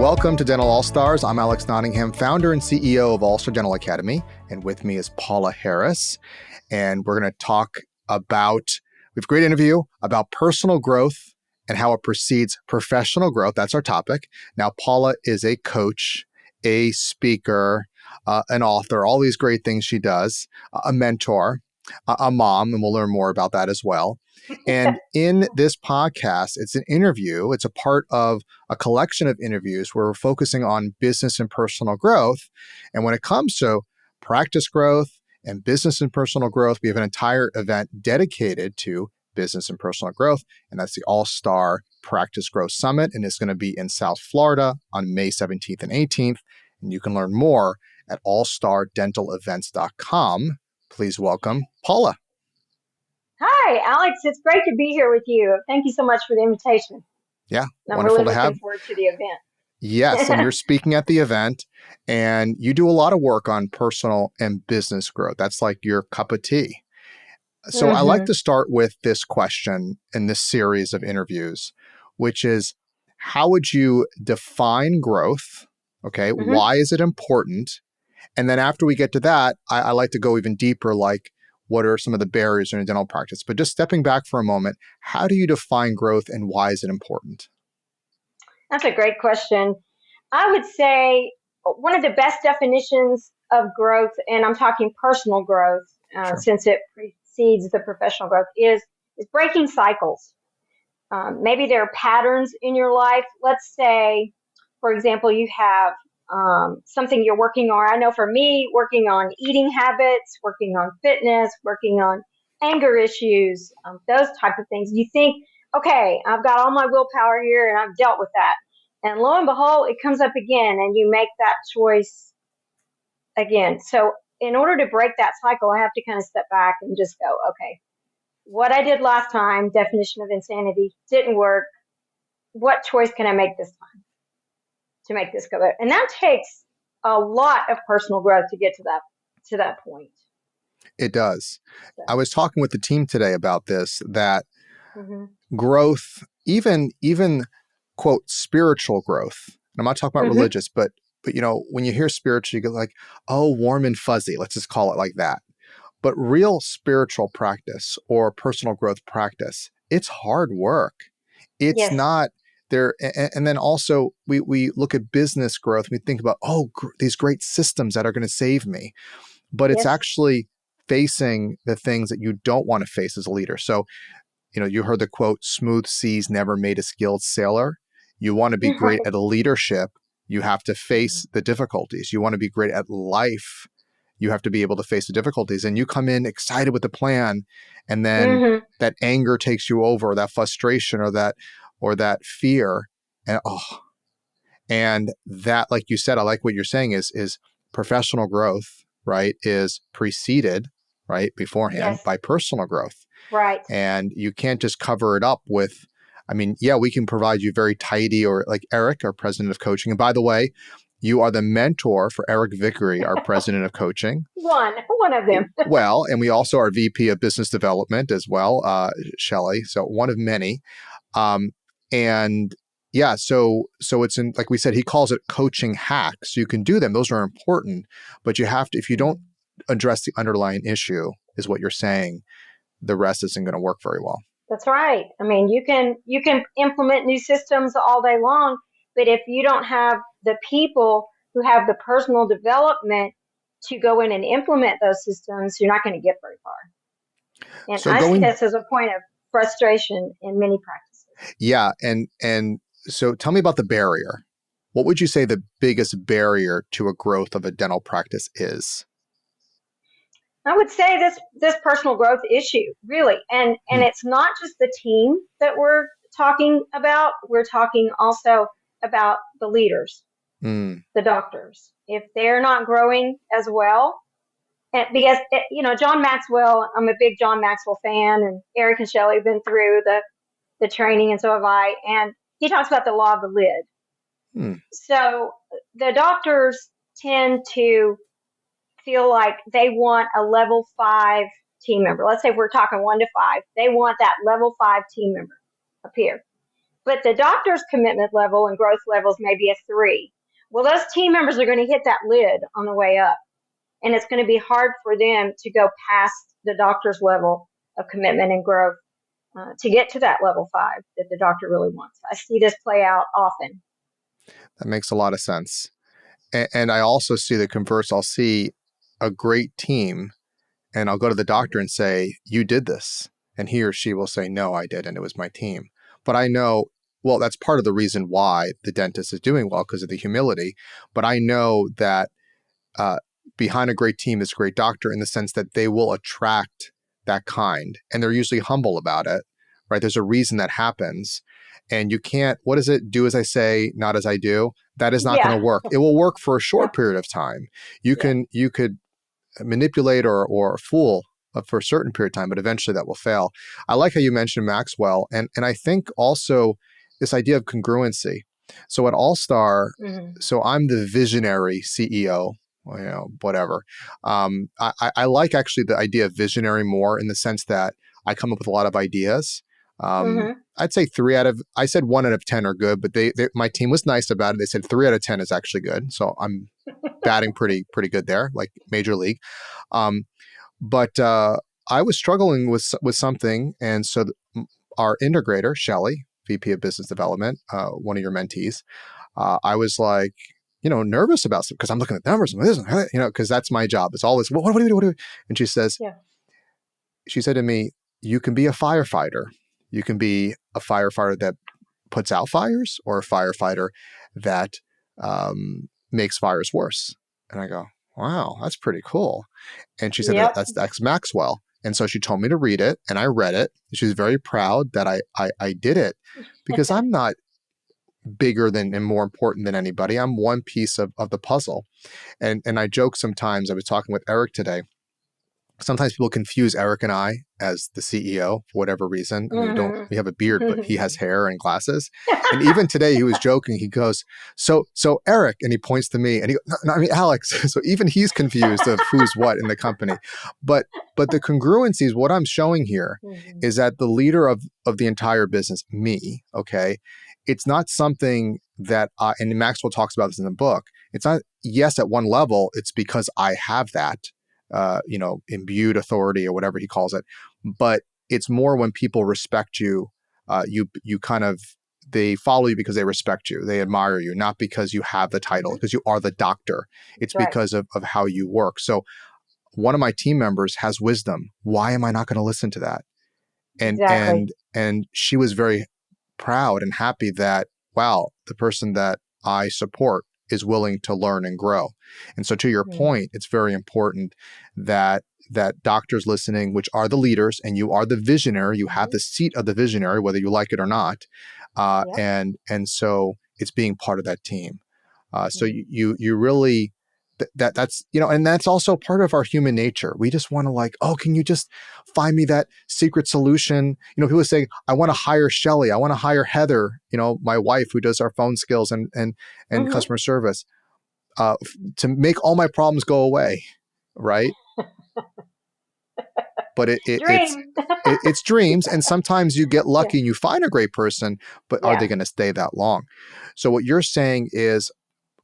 Welcome to Dental All-Stars. I'm Alex Nottingham, founder and CEO of All-Star Dental Academy. And with me is Paula Harriss. And we're going to talk about, we have a great interview about personal growth and how it precedes professional growth. That's our topic. Now, Paula is a coach, a speaker, an author, all these great things she does, a mentor, a mom, and we'll learn more about that as well. And in this podcast, it's an interview. It's a part of a collection of interviews where we're focusing on business and personal growth. And when it comes to practice growth and business and personal growth, we have an entire event dedicated to business and personal growth. And that's the All-Star Practice Growth Summit. And it's going to be in South Florida on May 17th and 18th. And you can learn more at allstardentalevents.com. Please welcome Paula. Hi, Alex. It's great to be here with you. Thank you so much for the invitation. Yeah, I'm wonderful really to have. Looking forward to the event. Yes, and you're speaking at the event, and you do a lot of work on personal and business growth. That's like your cup of tea. So I like to start with this question in this series of interviews, which is, how would you define growth? Okay, why is it important? And then after we get to that, I like to go even deeper, like what are some of the barriers in a dental practice? But just stepping back for a moment, how do you define growth and why is it important? That's a great question. I would say one of the best definitions of growth, and I'm talking personal growth, since it precedes the professional growth, is breaking cycles. Maybe there are patterns in your life. Let's say, for example, you have something you're working on. I know for me, working on eating habits, working on fitness, working on anger issues, those type of things. You think, okay, I've got all my willpower here and I've dealt with that. And lo and behold, it comes up again and you make that choice again. So in order to break that cycle, I have to kind of step back and just go, okay, what I did last time, definition of insanity, didn't work. What choice can I make this time to make this go better? And that takes a lot of personal growth to get to that point. It does. So. I was talking with the team today about this, that growth, even quote, spiritual growth. And I'm not talking about religious, but you know, when you hear spiritual, you go like, oh, warm and fuzzy. Let's just call it like that. But real spiritual practice or personal growth practice, it's hard work. It's not there. And then also we look at business growth. We think about, these great systems that are going to save me. But it's actually facing the things that you don't want to face as a leader. So, you know, you heard the quote, smooth seas never made a skilled sailor. You want to be great at leadership, you have to face the difficulties. You want to be great at life, you have to be able to face the difficulties. And you come in excited with the plan, and then that anger takes you over, or that frustration, or that fear. And that, like you said, I like what you're saying is professional growth, right, is preceded, right, beforehand by personal growth. Right. And you can't just cover it up with, we can provide you very tidy, or like Eric, our president of coaching. And by the way, you are the mentor for Eric Vickery, our president of coaching. One of them. Well, and we also are VP of business development as well, Shelley. So one of many. So it's in, like we said, he calls it coaching hacks. You can do them. Those are important, but you have to, if you don't address the underlying issue, is what you're saying, the rest isn't going to work very well. That's right. I mean, you can implement new systems all day long, but if you don't have the people who have the personal development to go in and implement those systems, you're not going to get very far. And so I see this as a point of frustration in many practices. Yeah. And so tell me about the barrier. What would you say the biggest barrier to a growth of a dental practice is? I would say this personal growth issue, really. And it's not just the team that we're talking about. We're talking also about the leaders, the doctors. If they're not growing as well, and because, John Maxwell, I'm a big John Maxwell fan, and Eric and Shelley have been through the training, and so have I. And he talks about the law of the lid. So the doctors tend to feel like they want a level 5 team member. Let's say we're talking 1 to 5. They want that level 5 team member up here. but the doctor's commitment level and growth levels may be a 3. Well, those team members are going to hit that lid on the way up, and it's going to be hard for them to go past the doctor's level of commitment and growth to get to that level 5 that the doctor really wants. I see this play out often. That makes a lot of sense. And I also see the converse. I'll see a great team and I'll go to the doctor and say, you did this. And he or she will say, no, I didn't. It was my team. But I know, well, that's part of the reason why the dentist is doing well, because of the humility. But I know that behind a great team is a great doctor, in the sense that they will attract that kind. And they're usually humble about it, right? There's a reason that happens. And you can't, what is it? Do as I say, not as I do. That is not going to work. It will work for a short period of time. You could manipulate or fool for a certain period of time, but eventually that will fail. I like how you mentioned Maxwell. And I think also this idea of congruency. So at All Star, so I'm the visionary CEO, whatever. I like actually the idea of visionary more, in the sense that I come up with a lot of ideas. I'd say 1 out of 10 are good, but my team was nice about it. They said 3 out of 10 is actually good. So I'm batting pretty good there, like major league. But I was struggling with something. And so our integrator, Shelly, VP of Business Development, one of your mentees, I was like, nervous about something, because I'm looking at numbers and this, because that's my job. It's always, what do we do? And she says, she said to me, you can be a firefighter. You can be a firefighter that puts out fires, or a firefighter that makes fires worse. And I go, wow, that's pretty cool. And she said, that's Maxwell. And so she told me to read it, and I read it. She was very proud that I did it, because I'm not bigger and more important than anybody. I'm one piece of the puzzle. And I joke sometimes. I was talking with Eric today. Sometimes people confuse Eric and I as the CEO for whatever reason. I mean, we have a beard, but he has hair and glasses. And even today he was joking. He goes, so Eric, and he points to me, and he goes, no, I mean, Alex. So even he's confused of who's what in the company. But the congruencies, what I'm showing here is that the leader of the entire business, me, okay, it's not something that, and Maxwell talks about this in the book. It's not, yes, at one level, it's because I have that, imbued authority, or whatever he calls it. But it's more when people respect you, you kind of, they follow you because they respect you. They admire you, not because you have the title, because you are the doctor. It's because of how you work. So one of my team members has wisdom. Why am I not going to listen to that? And she was very proud and happy that, wow, the person that I support is willing to learn and grow. And so to your point, it's very important that doctors listening, which are the leaders, and you are the visionary, you have the seat of the visionary, whether you like it or not. And so it's being part of that team. So you really, that's, and that's also part of our human nature. We just want to like, oh, can you just find me that secret solution? People say, I want to hire Shelly. I want to hire Heather, my wife who does our phone skills and customer service, to make all my problems go away. Right. But it's dreams. And sometimes you get lucky and you find a great person, but are they going to stay that long? So what you're saying is,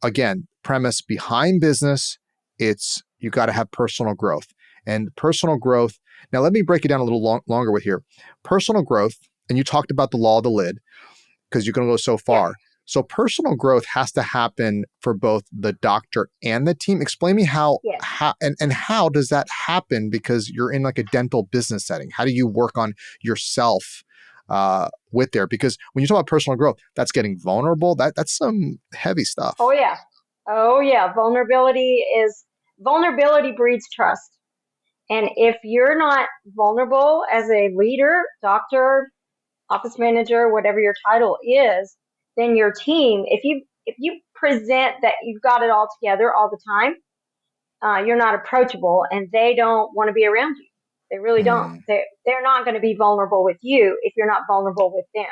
again, premise behind business, it's you got to have personal growth. And personal growth, now let me break it down a little longer with here. Personal growth, and you talked about the law of the lid, because you're going to go so far. So personal growth has to happen for both the doctor and the team. Explain me how and how does that happen? Because you're in like a dental business setting. How do you work on yourself with there? Because when you talk about personal growth, that's getting vulnerable. That's some heavy stuff. Oh yeah. Vulnerability breeds trust. And if you're not vulnerable as a leader, doctor, office manager, whatever your title is, then your team, if you present that you've got it all together all the time, you're not approachable, and they don't want to be around you. They really don't. They're not going to be vulnerable with you if you're not vulnerable with them.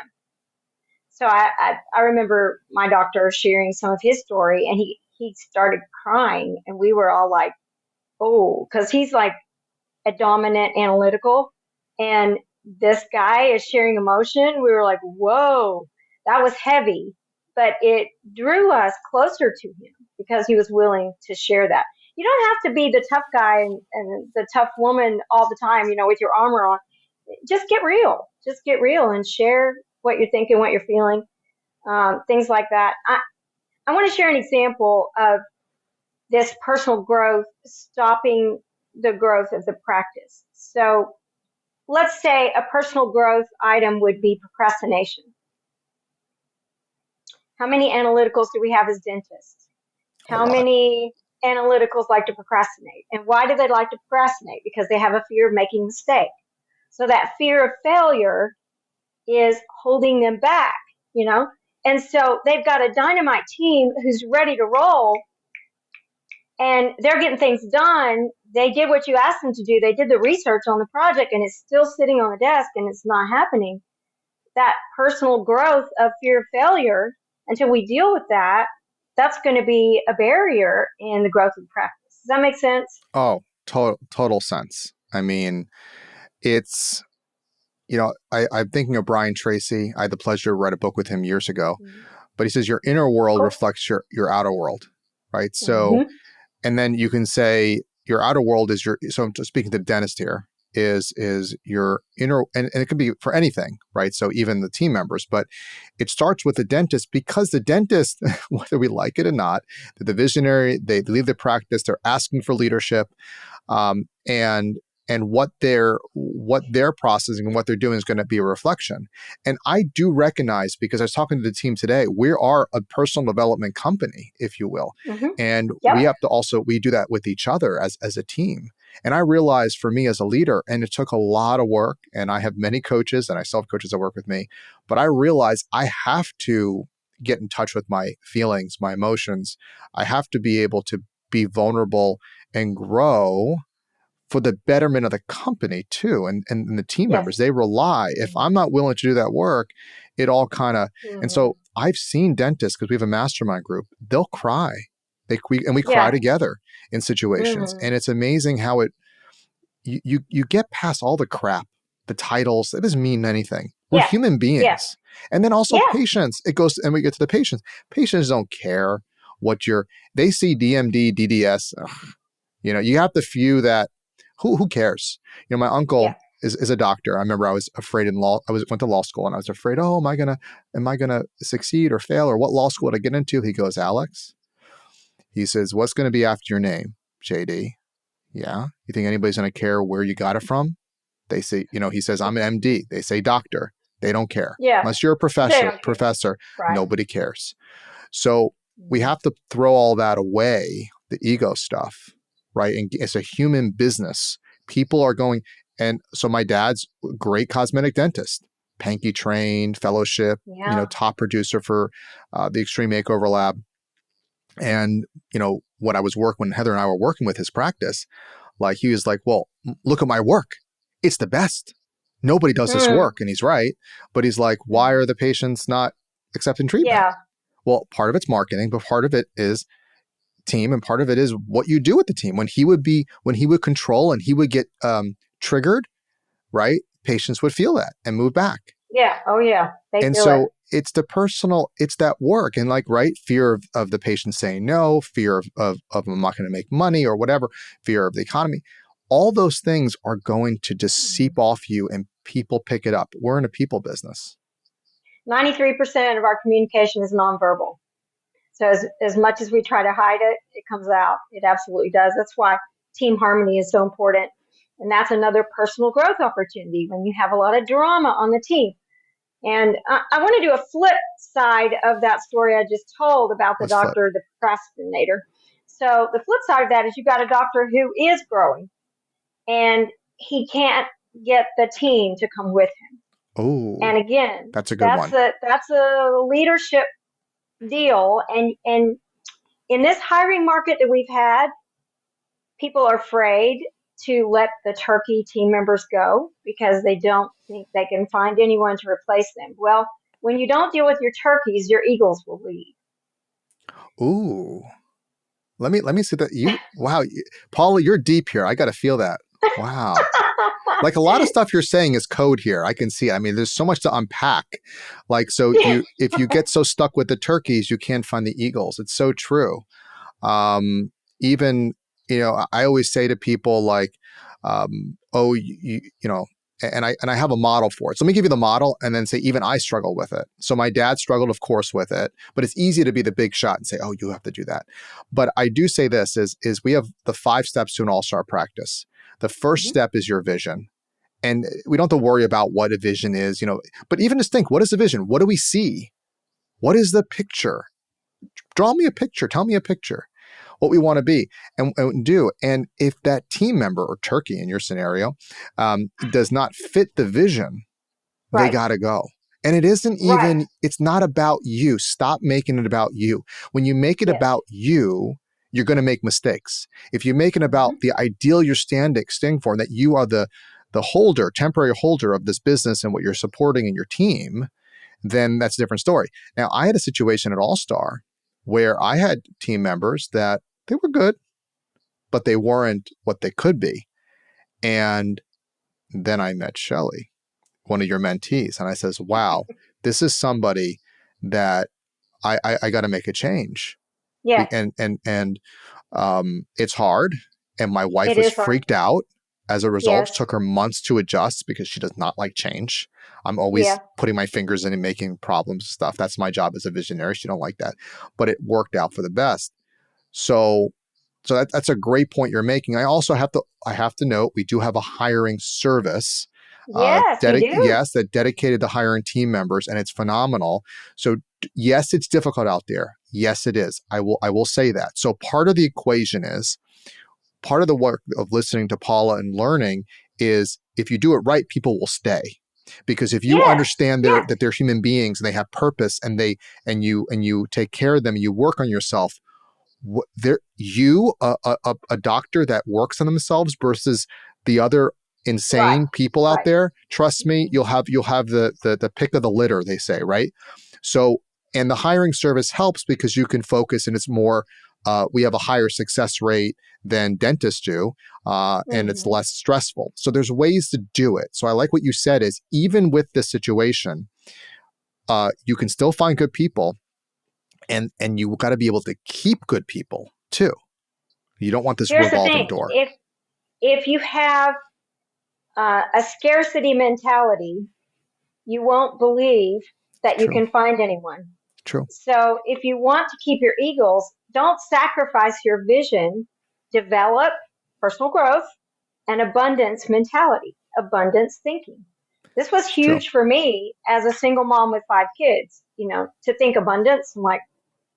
So I remember my doctor sharing some of his story, and he started crying, and we were all like, oh, because he's like a dominant analytical, and this guy is sharing emotion. We were like, whoa. That was heavy, but it drew us closer to him because he was willing to share that. You don't have to be the tough guy and the tough woman all the time, with your armor on. Just get real. Just get real and share what you're thinking, what you're feeling, things like that. I want to share an example of this personal growth stopping the growth of the practice. So let's say a personal growth item would be procrastination. How many analyticals do we have as dentists? How many analyticals like to procrastinate? And why do they like to procrastinate? Because they have a fear of making a mistake. So that fear of failure is holding them back, And so they've got a dynamite team who's ready to roll, and they're getting things done. They did what you asked them to do. They did the research on the project, and it's still sitting on the desk, and it's not happening. That personal growth of fear of failure, until we deal with that, that's going to be a barrier in the growth of the practice. Does that make sense? Oh, total sense. I mean, it's, I'm thinking of Brian Tracy. I had the pleasure to write a book with him years ago, but he says your inner world reflects your outer world, right? So, and then you can say your outer world is so I'm just speaking to the dentist here, is your inner, and it could be for anything, right? So even the team members, but it starts with the dentist, because the dentist, whether we like it or not, they're the visionary, they leave the practice, they're asking for leadership, and what they're processing and what they're doing is going to be a reflection. And I do recognize, because I was talking to the team today, we are a personal development company, if you will. And we have to we do that with each other as a team. And I realized for me as a leader, and it took a lot of work, and I have many coaches and I still have coaches that work with me, but I realized I have to get in touch with my feelings, my emotions. I have to be able to be vulnerable and grow for the betterment of the company too. And the team members, they rely, if I'm not willing to do that work, it all kind of, and so I've seen dentists, because we have a mastermind group, they'll cry. We cry together in situations. And it's amazing how you get past all the crap, the titles. It doesn't mean anything. We're human beings. And then also patients. It goes, and we get to the patients. Patients don't care they see DMD, DDS. You have the few that, who cares? My uncle is a doctor. I remember I was afraid went to law school, and I was afraid, am I gonna succeed or fail, or what law school would I get into? He goes, Alex, he says, what's going to be after your name? JD. Yeah. You think anybody's going to care where you got it from? They say, he says, I'm an MD. They say doctor. They don't care. Unless you're a professor, nobody cares. So we have to throw all that away, the ego stuff, right? And it's a human business. People are going, and so my dad's great cosmetic dentist, Pankey trained, fellowship, top producer for the Extreme Makeover Lab. And, when Heather and I were working with his practice, like he was like, well, look at my work. It's the best. Nobody does this work. And he's right. But he's like, why are the patients not accepting treatment? Well, part of it's marketing, but part of it is team, and part of it is what you do with the team. When he would control and he would get triggered, right? Patients would feel that and move back. Yeah. Oh yeah. And so it's the personal, it's that work, and fear of the patient saying no, fear of I'm not going to make money or whatever, fear of the economy. All those things are going to just seep off you, and people pick it up. We're in a people business. 93% of our communication is nonverbal. So as much as we try to hide it, it comes out. It absolutely does. That's why team harmony is so important. And that's another personal growth opportunity when you have a lot of drama on the team. And I want to do a flip side of that story I just told about the doctor, the procrastinator. So the flip side of that is you've got a doctor who is growing, and he can't get the team to come with him. Oh, and again, that's a good one. That's a leadership deal. And in this hiring market that we've had, people are afraid to let the turkey team members go because they don't think they can find anyone to replace them. Well, when you don't deal with your turkeys, your eagles will leave. Ooh, let me see that. Wow, Paula, you're deep here. I got to feel that. Wow. like a lot of stuff you're saying is code here. I can see it. I mean, there's so much to unpack. Like, so if you get so stuck with the turkeys, you can't find the eagles. It's so true. Even, I always say to people like, oh, and I have a model for it. So let me give you the model and then say, even I struggle with it. So my dad struggled, of course, with it, but it's easy to be the big shot and say, oh, you have to do that. But I do say this is we have the 5 steps to an all-star practice. The first step is your vision. And we don't have to worry about what a vision is, but even just think, what is a vision? What do we see? What is the picture? Draw me a picture. Tell me a picture. What we want to be and do. And if that team member or turkey in your scenario does not fit the vision, they got to go. And it isn't even, it's not about you. Stop making it about you. When you make it about you, you're going to make mistakes. If you make it about the ideal you're standing for, and that you are the temporary holder of this business and what you're supporting in your team, then that's a different story. Now, I had a situation at All Star where I had team members that they were good, but they weren't what they could be. And then I met Shelley, one of your mentees, and I says, wow, this is somebody that I got to make a change. Yeah. And it's hard. And my wife was freaked out as a result. It took her months to adjust because she does not like change. I'm always putting my fingers in and making problems and stuff. That's my job as a visionary. She don't like that, but it worked out for the best. So that's a great point you're making. I also have to note, we do have a hiring service. Yes, we do. Yes, that dedicated to hiring team members, and it's phenomenal. So yes, it's difficult out there. Yes, it is. I will say that. So part of the equation is, part of the work of listening to Paula and learning is, if you do it right, people will stay. Because if you understand that they're human beings and they have purpose, and you take care of them, you work on yourself. A doctor that works on themselves versus the other insane people out there, trust me, you'll have the pick of the litter, they say, right? So, and the hiring service helps because you can focus, and it's more, we have a higher success rate than dentists do, and it's less stressful. So there's ways to do it. So I like what you said is, even with this situation, you can still find good people, and you got to be able to keep good people too. You don't want this revolving door. If you have a scarcity mentality, you won't believe that you can find anyone. True. So if you want to keep your eagles, don't sacrifice your vision. Develop personal growth and abundance mentality, abundance thinking. This was huge for me as a single mom with 5 kids, to think abundance. I'm like,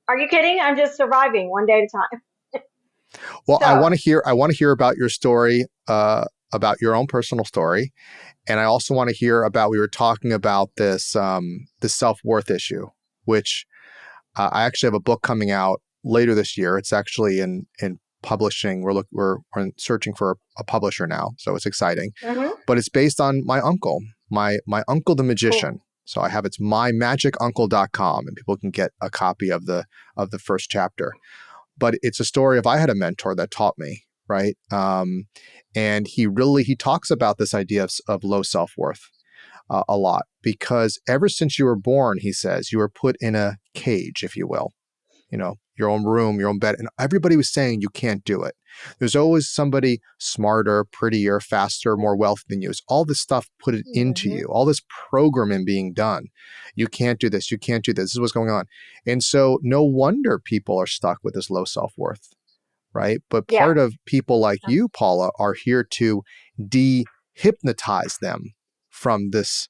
are you kidding? I'm just surviving one day at a time. Well, I want to hear about your story, about your own personal story. And I also want to hear about, we were talking about this, the self-worth issue, which I actually have a book coming out later this year. It's actually in publishing. We're searching for a publisher now, so it's exciting. But it's based on my uncle, my uncle the magician. Cool. So I have, it's mymagic.uncle.com, and people can get a copy of the first chapter. But it's a story of, I had a mentor that taught me, right? And he talks about this idea of low self-worth a lot, because ever since you were born, he says, you were put in a cage, if you will, your own room, your own bed, and everybody was saying you can't do it. There's always somebody smarter, prettier, faster, more wealthy than you. It's all this stuff put it into you, all this programming being done. You can't do this. You can't do this. This is what's going on. And so no wonder people are stuck with this low self-worth, right? But part of people like you, Paula, are here to de-hypnotize them from this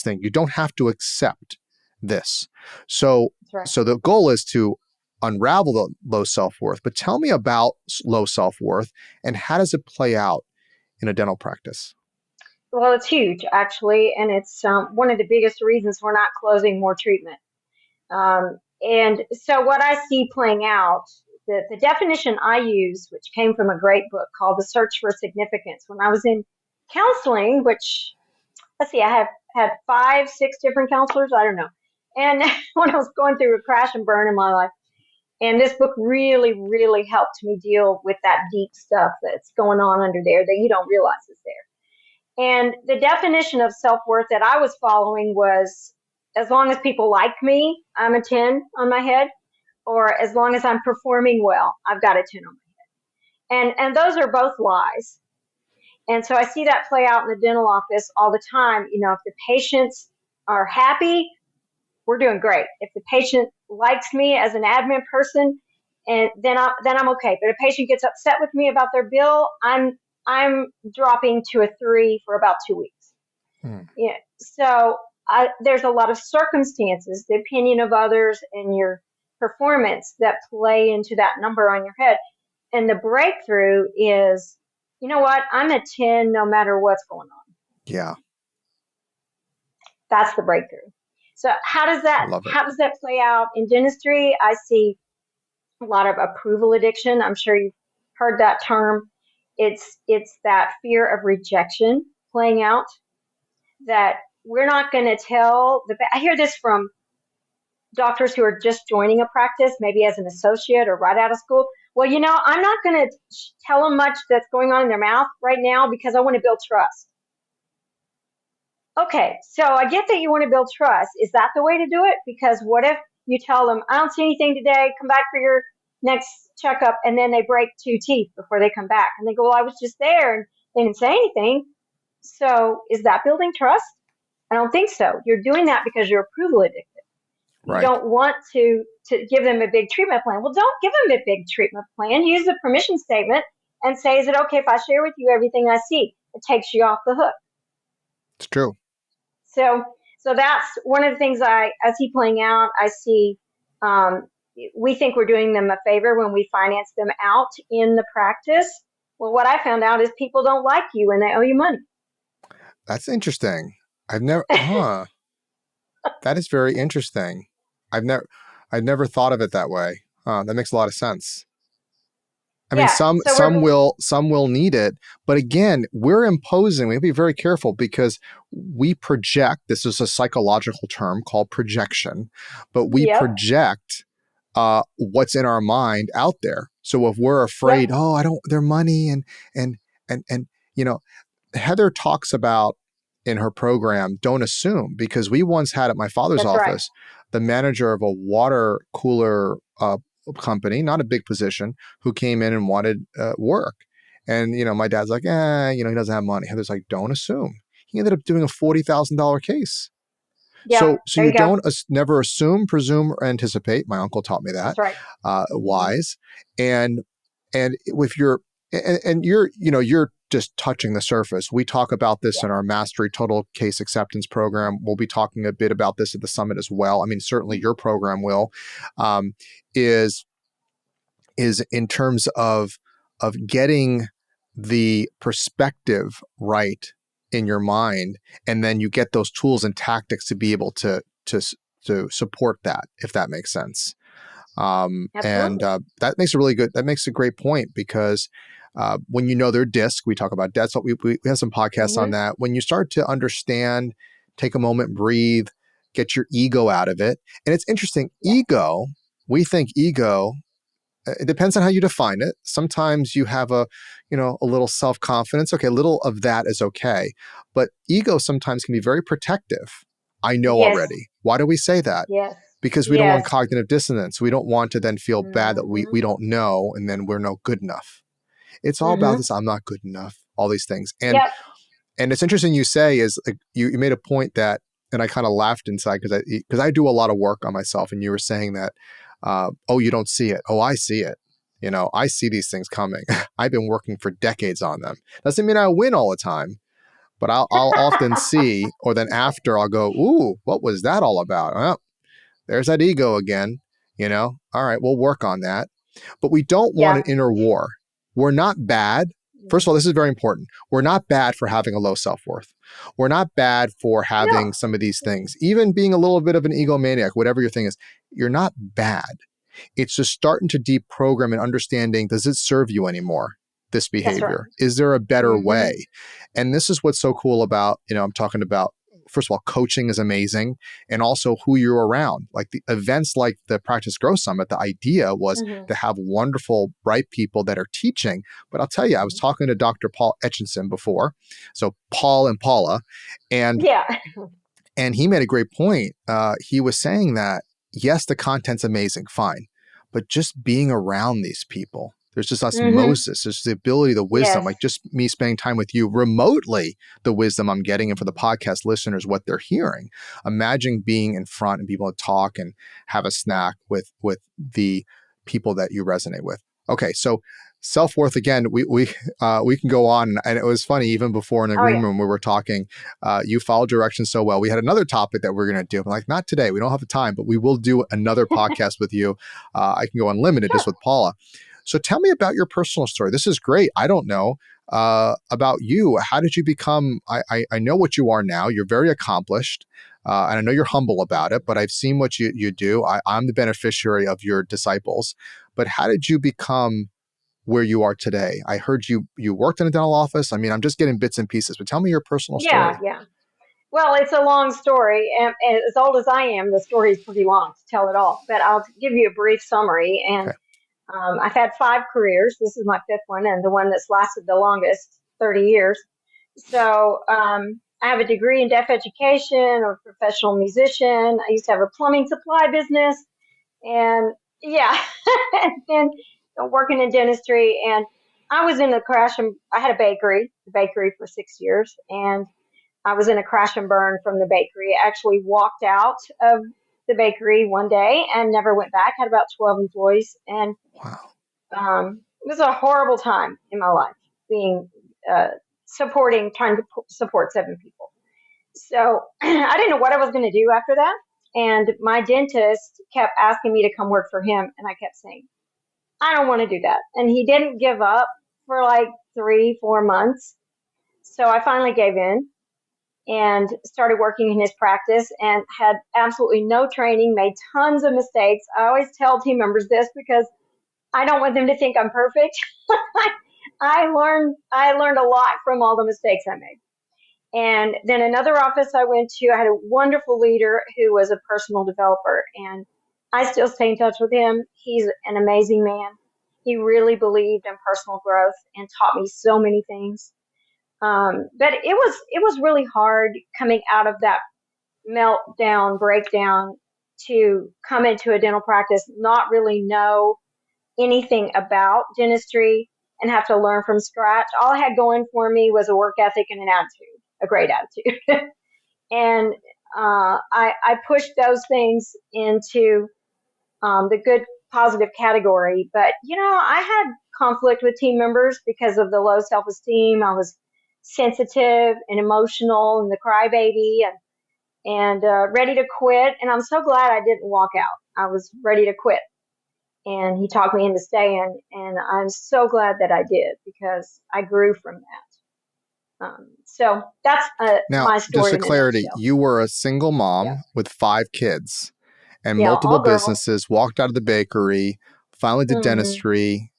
thing. You don't have to accept this. So the goal is to unravel the low self-worth. But tell me about low self-worth, and how does it play out in a dental practice? Well, it's huge, actually, and it's one of the biggest reasons we're not closing more treatment. And so what I see playing out, the definition I use, which came from a great book called The Search for Significance, when I was in counseling, which, let's see, I have had 5, 6 different counselors, I don't know. And when I was going through a crash and burn in my life, and this book really, really helped me deal with that deep stuff that's going on under there that you don't realize is there. And the definition of self-worth that I was following was, as long as people like me, I'm a 10 on my head, or as long as I'm performing well, I've got a 10 on my head. And those are both lies. And so I see that play out in the dental office all the time. If the patients are happy, we're doing great. If the patient likes me as an admin person, and then I'm okay. But if a patient gets upset with me about their bill, I'm dropping to a 3 for about 2 weeks. Yeah. So there's a lot of circumstances, the opinion of others, and your performance that play into that number on your head. And the breakthrough is, you know what? I'm a 10 no matter what's going on. Yeah. That's the breakthrough. So how does that play out in dentistry? I see a lot of approval addiction. I'm sure you've heard that term. It's that fear of rejection playing out, that we're not going to tell I hear this from doctors who are just joining a practice, maybe as an associate or right out of school. Well, I'm not going to tell them much that's going on in their mouth right now because I want to build trust. Okay, so I get that you want to build trust. Is that the way to do it? Because what if you tell them, I don't see anything today, come back for your next checkup, and then they break 2 teeth before they come back. And they go, well, I was just there, and they didn't say anything. So is that building trust? I don't think so. You're doing that because you're approval addicted. Right. You don't want to give them a big treatment plan. Well, don't give them a big treatment plan. Use the permission statement and say, is it okay if I share with you everything I see? It takes you off the hook. It's true. So that's one of the things I see playing out. I see we think we're doing them a favor when we finance them out in the practice. Well, what I found out is people don't like you and they owe you money. That's interesting. I've never, that is very interesting. I've never thought of it that way. That makes a lot of sense. I mean, some will need it, but again, we're imposing. We have to be very careful because we project. This is a psychological term called projection, but we project what's in our mind out there. So if we're afraid, their money and Heather talks about in her program, don't assume, because we once had at my father's office, the manager of a water cooler company, not a big position, who came in and wanted work. And, my dad's like, he doesn't have money. Heather's like, don't assume. He ended up doing a $40,000 case. So you don't never assume, presume, or anticipate. My uncle taught me that. That's right. Wise. And with you're just touching the surface. We talk about this in our Mastery Total Case Acceptance program. We'll be talking a bit about this at the summit as well. I mean, certainly your program will, is in terms of getting the perspective right in your mind, and then you get those tools and tactics to be able to support that, if that makes sense. And that makes a great point, because when their disc, we talk about debt. So we have some podcasts on that. When you start to understand, take a moment, breathe, get your ego out of it. And it's interesting, ego, we think ego, it depends on how you define it. Sometimes you have a little self-confidence. Okay, a little of that is okay. But ego sometimes can be very protective. I know already. Why do we say that? Yes. Because we don't want cognitive dissonance. We don't want to then feel bad that we don't know, and then we're no good enough. It's all about this, I'm not good enough, all these things. And it's interesting you say is, like, you made a point that, and I kind of laughed inside because I do a lot of work on myself, and you were saying that, you don't see it. Oh, I see it. I see these things coming. I've been working for decades on them. Doesn't mean I win all the time, but I'll often see, or then after I'll go, ooh, what was that all about? Well, there's that ego again, all right, we'll work on that. But we don't want an inner war. We're not bad. First of all, this is very important. We're not bad for having a low self-worth. We're not bad for having some of these things. Even being a little bit of an egomaniac, whatever your thing is, you're not bad. It's just starting to deprogram and understanding, does it serve you anymore, this behavior? Is there a better way? And this is what's so cool about, I'm talking about first of all, coaching is amazing, and also who you're around. Like the events like the Practice Growth Summit, the idea was to have wonderful, bright people that are teaching. But I'll tell you, I was talking to Dr. Paul Etchinson before, so Paul and Paula, and he made a great point. He was saying that, yes, the content's amazing, fine, but just being around these people, there's just osmosis, there's the ability, the wisdom, like just me spending time with you remotely, the wisdom I'm getting, and for the podcast listeners, what they're hearing. Imagine being in front and being able to talk and have a snack with the people that you resonate with. Okay, so self-worth, again, we can go on. And it was funny, even before in the green room we were talking, you followed directions so well. We had another topic that we're going to do. I'm like, not today. We don't have the time, but we will do another podcast with you. I can go unlimited just with Paula. So tell me about your personal story. This is great. I don't know about you. How did you become, I know what you are now. You're very accomplished. And I know you're humble about it, but I've seen what you do. I'm the beneficiary of your disciples. But how did you become where you are today? I heard you worked in a dental office. I mean, I'm just getting bits and pieces, but tell me your personal story. Yeah. Well, it's a long story, and as old as I am, the story is pretty long to tell it all. But I'll give you a brief summary. And Okay. I've had 5 careers. This is my 5th one, and the one that's lasted the longest, 30 years. So I have a degree in deaf education, or professional musician. I used to have a plumbing supply business, and and working in dentistry. And I was in a crash, and I had a bakery for 6 years, and I was in a crash and burn from the bakery. I actually walked out of the bakery one day and never went back. Had about 12 employees, and it was a horrible time in my life, being trying to support 7 people. So I didn't know what I was going to do after that. And my dentist kept asking me to come work for him, and I kept saying, I don't want to do that. And he didn't give up for like 3-4 months. So I finally gave in and started working in his practice, and had absolutely no training, made tons of mistakes. I always tell team members this because I don't want them to think I'm perfect. I learned a lot from all the mistakes I made. And then another office I went to, I had a wonderful leader who was a personal developer, and I still stay in touch with him. He's an amazing man. He really believed in personal growth and taught me so many things. But it was really hard coming out of that breakdown, to come into a dental practice, not really know anything about dentistry, and have to learn from scratch. All I had going for me was a work ethic and an attitude, a great attitude. And I pushed those things into the good, positive category. But, I had conflict with team members because of the low self-esteem. I was sensitive and emotional and the crybaby, and ready to quit. And I'm so glad I didn't walk out. I was ready to quit. And he talked me into staying. And I'm so glad that I did, because I grew from that. So that's Now, my story. just for clarity, you were a single mom with 5 kids and multiple businesses, walked out of the bakery, finally did dentistry.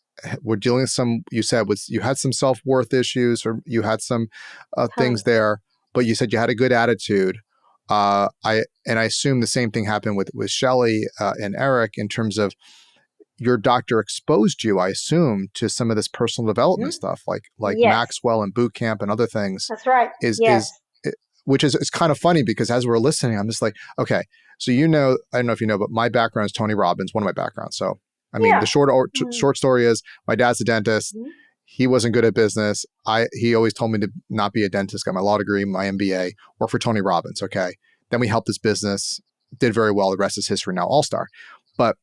We're dealing with you had some self-worth issues, or you had some things there, but you said you had a good attitude. I assume the same thing happened with Shelley and Eric, in terms of your doctor exposed you, I assume, to some of this personal development stuff, like Maxwell and Boot Kamp and other things. That's right. Which is kind of funny, because as we're listening, I'm just like, okay, so I don't know if you know, but my background is Tony Robbins, one of my backgrounds. So, I mean, the short story is, my dad's a dentist. He wasn't good at business. He always told me to not be a dentist. Got my law degree, my MBA, worked for Tony Robbins. Okay. Then we helped his business, did very well. The rest is history, now all-star. But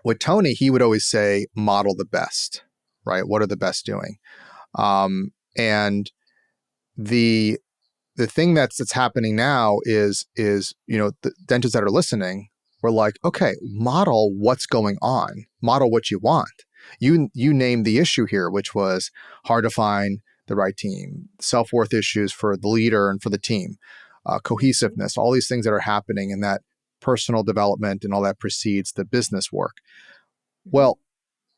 with Tony, he would always say, model the best, right? What are the best doing? And the thing that's happening now is the dentists that are listening, we're like, okay, model what's going on, model what you want. You named the issue here, which was hard to find the right team, self-worth issues for the leader and for the team, cohesiveness, all these things that are happening, and that personal development and all that precedes the business work. Well,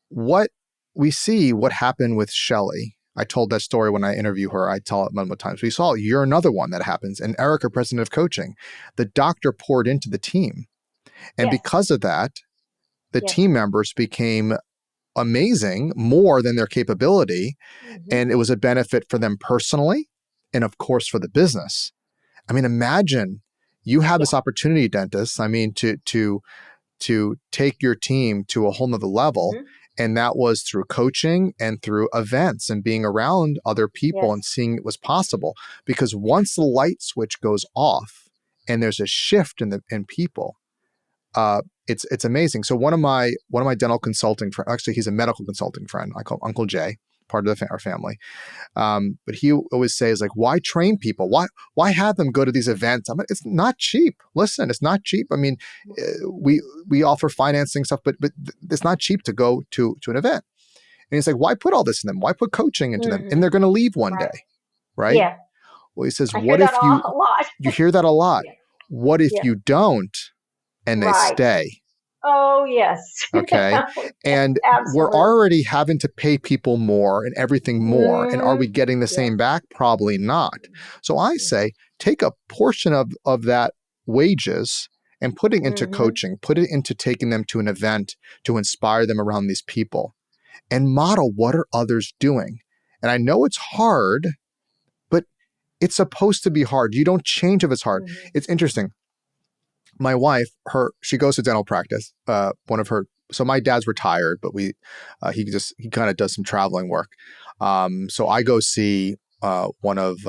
what we see, what happened with Shelley, I told that story when I interview her. I tell it multiple times. We saw you're another one that happens. And Erica, president of coaching, the doctor poured into the team. And because of that, the team members became amazing, more than their capability. And it was a benefit for them personally and, of course, for the business. I mean, imagine you have this opportunity, dentists, I mean, to take your team to a whole nother level. And that was through coaching and through events and being around other people and seeing it was possible. Because once the light switch goes off and there's a shift in people, it's amazing. So one of my dental consulting friends, actually he's a medical consulting friend, I call him Uncle Jay, part of our family. But he always says, like, why train people? Why have them go to these events? I mean, it's not cheap. Listen, it's not cheap. I mean, we offer financing stuff, but it's not cheap to go to an event. And he's like, why put all this in them? Why put coaching into them? And they're going to leave one day, right? Yeah. Well, he says, I what hear if that a lot. you hear that a lot? What if you don't and they stay? Oh, yes. Okay. And we're already having to pay people more and everything more. And are we getting the same back? Probably not. So I say, take a portion of that wages and put it into coaching, put it into taking them to an event to inspire them around these people and model what are others doing. And I know it's hard, but it's supposed to be hard. You don't change if it's hard. It's interesting. My wife, she goes to dental practice. So my dad's retired, but he kind of does some traveling work. So I go see one of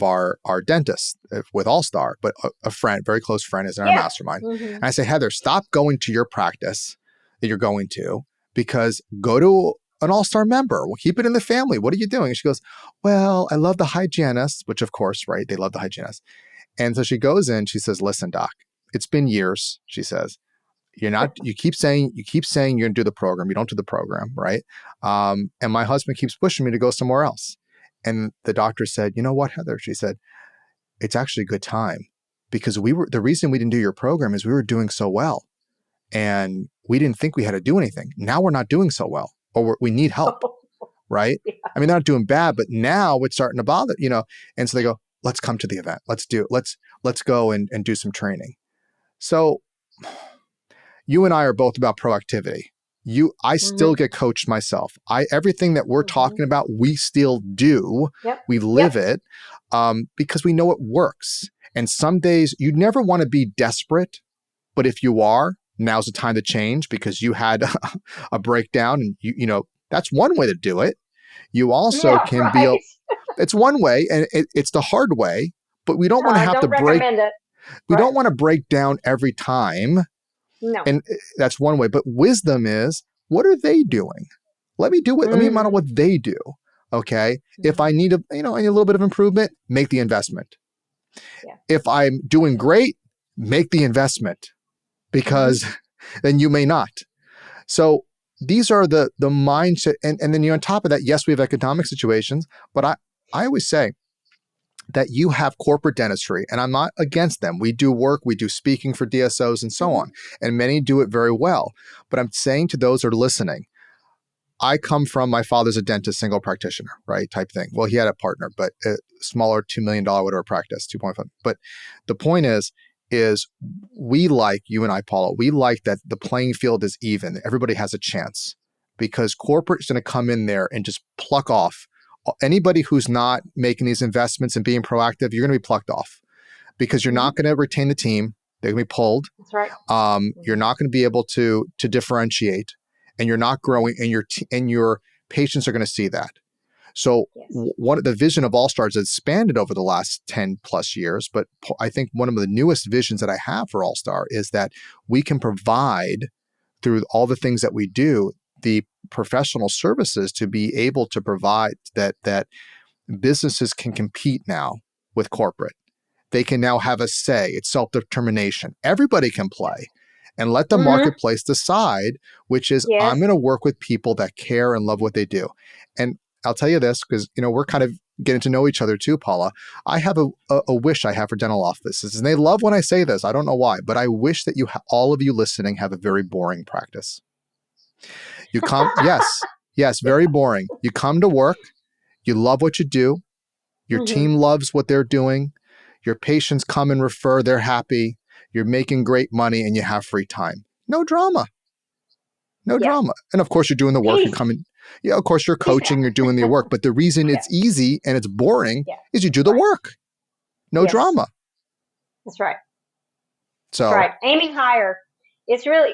our dentists with All Star, but a friend, very close friend, is in our mastermind. And I say, Heather, stop going to your practice that you're going to, because go to an All Star member. We'll keep it in the family. What are you doing? And she goes, well, I love the hygienist, which of course, right? They love the hygienist. And so she goes in, she says, listen, doc, it's been years. She says, you keep saying you're going to do the program. You don't do the program. Right. And my husband keeps pushing me to go somewhere else. And the doctor said, you know what, Heather, she said, it's actually a good time, because the reason we didn't do your program is we were doing so well and we didn't think we had to do anything. Now we're not doing so well, or we need help. Right. I mean, they're not doing bad, but now it's starting to bother, and so they go, let's come to the event. Let's go and do some training. So you and I are both about proactivity. I still get coached myself. Everything that we're talking about, we still do. We live it because we know it works. And some days you never want to be desperate, but if you are, now's the time to change because you had a breakdown, and you that's one way to do it. You also can be it's one way, and it's the hard way, but we don't want to have to break. We don't want to break down every time. No. And that's one way. But wisdom is, what are they doing? Let me do it. Let me model what they do. Okay. If I need I need a little bit of improvement, make the investment. If I'm doing great, make the investment, because then you may not. So these are the mindset. And then on top of that, yes, we have economic situations, but I always say that you have corporate dentistry, and I'm not against them. We do work, we do speaking for DSOs and so on, and many do it very well. But I'm saying to those who are listening, I come from, my father's a dentist, single practitioner, right, type thing. Well, he had a partner, but a smaller $2 million whatever practice, 2.5. But the point is we like, you and I, Paula, we like that the playing field is even. Everybody has a chance, because corporate is going to come in there and just pluck off anybody who's not making these investments and being proactive. You're going to be plucked off, because you're not going to retain the team. They're going to be pulled. That's right. You're not going to be able to differentiate, and you're not growing, and your patients are going to see that. So one of the vision of All Stars has expanded over the last 10 plus years. But I think one of the newest visions that I have for All Star is that we can provide, through all the things that we do, the professional services to be able to provide that businesses can compete now with corporate. They can now have a say. It's self-determination. Everybody can play, and let the marketplace decide, which is, I'm going to work with people that care and love what they do. And I'll tell you this, because we're kind of getting to know each other too, Paula. I have a wish I have for dental offices, and they love when I say this. I don't know why, but I wish that all of you listening have a very boring practice. You come, yes, Yes, very boring. You come to work, you love what you do, your team loves what they're doing, your patients come and refer, they're happy, you're making great money, and you have free time. No drama. No drama. And of course, you're doing the work. You're coming. Yeah, of course, you're coaching, you're doing the work. But the reason it's easy and it's boring is you do the work. No drama. That's right. So, that's right. Aiming higher. It's really,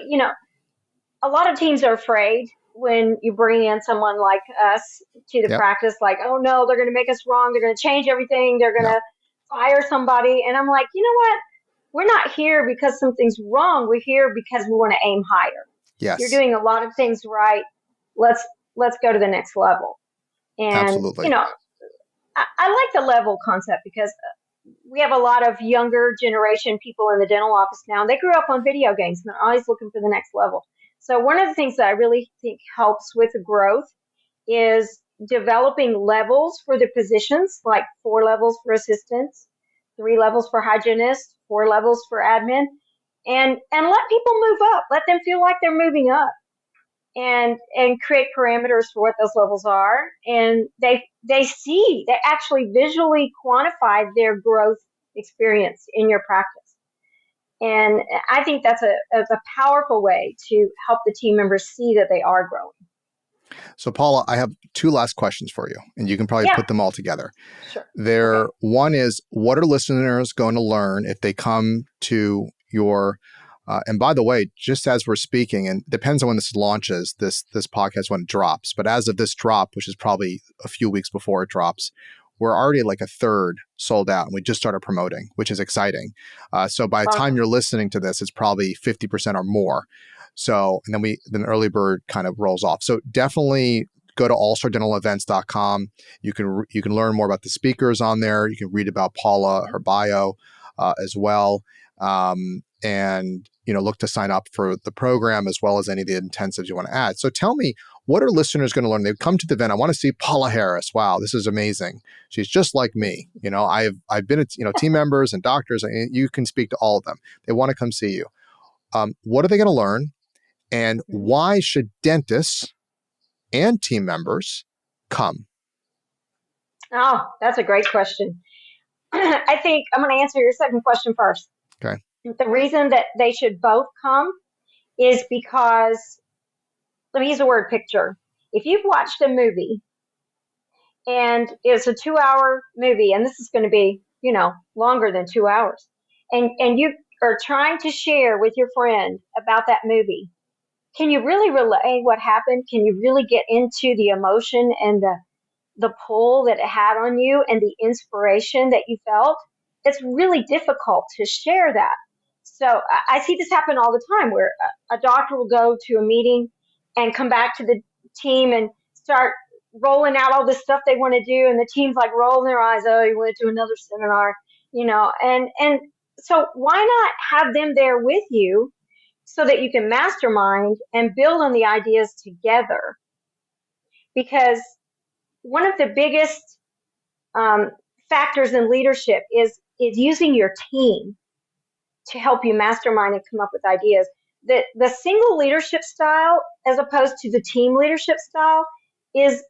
a lot of teams are afraid when you bring in someone like us to the practice, like, oh no, they're going to make us wrong. They're going to change everything. They're going to fire somebody. And I'm like, you know what? We're not here because something's wrong. We're here because we want to aim higher. Yes. You're doing a lot of things right. Let's go to the next level. And, absolutely. I like the level concept because we have a lot of younger generation people in the dental office now. And they grew up on video games and they're always looking for the next level. So one of the things that I really think helps with the growth is developing levels for the positions, like 4 levels for assistants, 3 levels for hygienists, 4 levels for admin, and let people move up. Let them feel like they're moving up, and create parameters for what those levels are. And they actually visually quantify their growth experience in your practice. And I think that's a powerful way to help the team members see that they are growing. So, Paula, I have 2 last questions for you, and you can probably put them all together. Sure. One is, what are listeners going to learn if they come to your, and by the way, just as we're speaking, and depends on when this launches, this podcast, when it drops, but as of this drop, which is probably a few weeks before it drops, we're already like a third sold out, and we just started promoting, which is exciting. So by the time you're listening to this, it's probably 50% or more. So, and then early bird kind of rolls off. So definitely go to allstardentalevents.com. You can learn more about the speakers on there. You can read about Paula, her bio, as well. And, look to sign up for the program as well as any of the intensives you want to add. So tell me, what are listeners going to learn? They come to the event. I want to see Paula Harriss. Wow, this is amazing. She's just like me. I've been at, team members and doctors, and you can speak to all of them. They want to come see you. What are they going to learn? And why should dentists and team members come? Oh, that's a great question. I think I'm going to answer your second question first. Okay. The reason that they should both come is because, let me use the word picture. If you've watched a movie and it's a 2-hour movie, and this is going to be, longer than 2 hours, and you are trying to share with your friend about that movie, can you really relay what happened? Can you really get into the emotion and the pull that it had on you and the inspiration that you felt? It's really difficult to share that. So I see this happen all the time, where a doctor will go to a meeting and come back to the team and start rolling out all this stuff they want to do. And the team's like rolling their eyes. Oh, you went to another seminar, and so why not have them there with you so that you can mastermind and build on the ideas together? Because one of the biggest factors in leadership is using your team to help you mastermind and come up with ideas. The single leadership style, as opposed to the team leadership style, is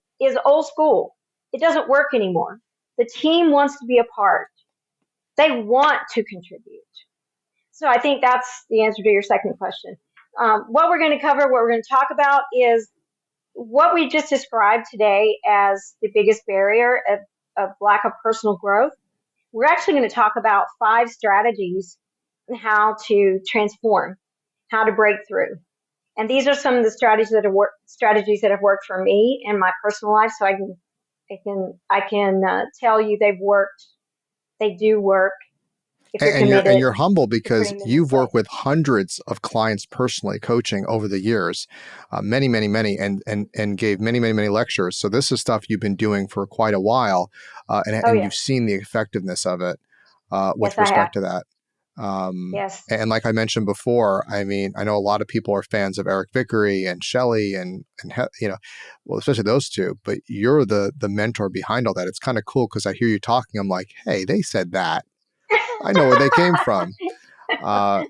old school. It doesn't work anymore. The team wants to be a part. They want to contribute. So I think that's the answer to your second question. What we're going to cover, what we're going to talk about, is what we just described today as the biggest barrier of lack of personal growth. We're actually going to talk about 5 strategies on how to transform, how to break through. And these are some of the strategies that have worked for me in my personal life. So I can tell you they've worked. They do work. And you're humble because you've worked with hundreds of clients personally, coaching over the years, many, and gave many lectures. So this is stuff you've been doing for quite a while, and you've seen the effectiveness of it with respect to that. Yes. And like I mentioned before, I know a lot of people are fans of Eric Vickery and Shelley and well, especially those two, but you're the mentor behind all that. It's kind of cool because I hear you talking. I'm like, hey, they said that. I know where they came from. Well,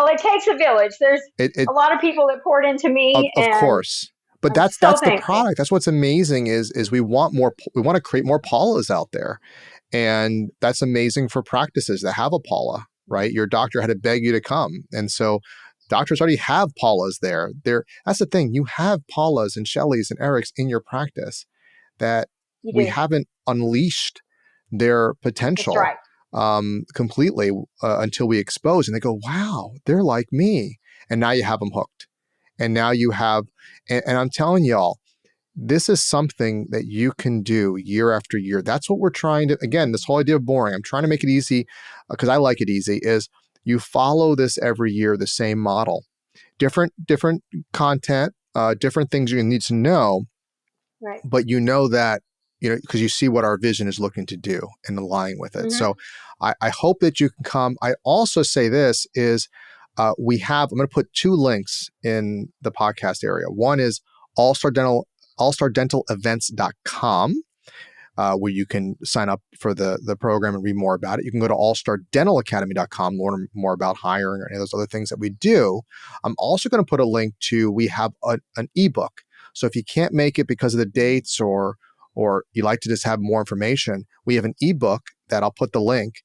it takes a village. There's a lot of people that poured into me. Of course. But I'm that's so the thankful. product. That's what's amazing is we want to create more Paulas out there. And that's amazing for practices that have a Paula, right? Your doctor had to beg you to come. And so doctors already have Paulas there. That's the thing. You have Paulas and Shelleys and Erics in your practice that You we do. haven't unleashed their That's potential right. completely until we expose. And they go, wow, they're like me. And now you have them hooked. And now you have, and I'm telling y'all, this is something that you can do year after year. That's what we're trying to, again, this whole idea of boring, I'm trying to make it easy because I like it easy, is you follow this every year, the same model, different content, different things you need to know, Right. but you know that, because you see what our vision is looking to do and align with it. So I hope that you can come. I also say this is I'm going to put 2 links in the podcast area. One is allstardentalevents.com, where you can sign up for the program and read more about it. You can go to allstardentalacademy.com, learn more about hiring or any of those other things that we do. I'm also going to put a link to, we have an ebook. So if you can't make it because of the dates or you like to just have more information, we have an ebook that I'll put the link,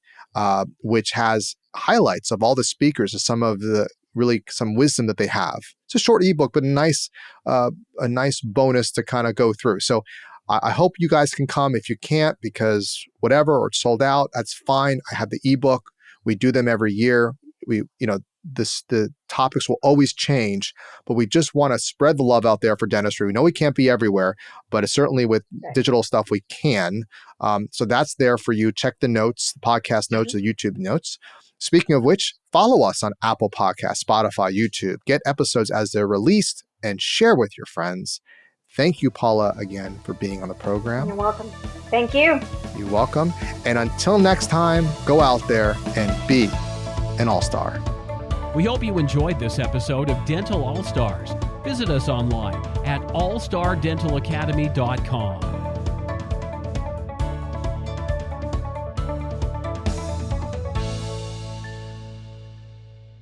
which has highlights of all the speakers and some wisdom that they have. It's a short ebook, but a nice bonus to kind of go through. So I hope you guys can come. If you can't because whatever, or it's sold out, that's fine. I have the ebook. We do them every year. The topics will always change, but we just want to spread the love out there for dentistry. We know we can't be everywhere, but certainly with digital stuff, we can. So that's there for you. Check the notes, the podcast notes, the YouTube notes. Speaking of which, follow us on Apple Podcasts, Spotify, YouTube. Get episodes as they're released and share with your friends. Thank you, Paula, again for being on the program. You're welcome. Thank you. You're welcome. And until next time, go out there and be an all-star. We hope you enjoyed this episode of Dental All-Stars. Visit us online at allstardentalacademy.com.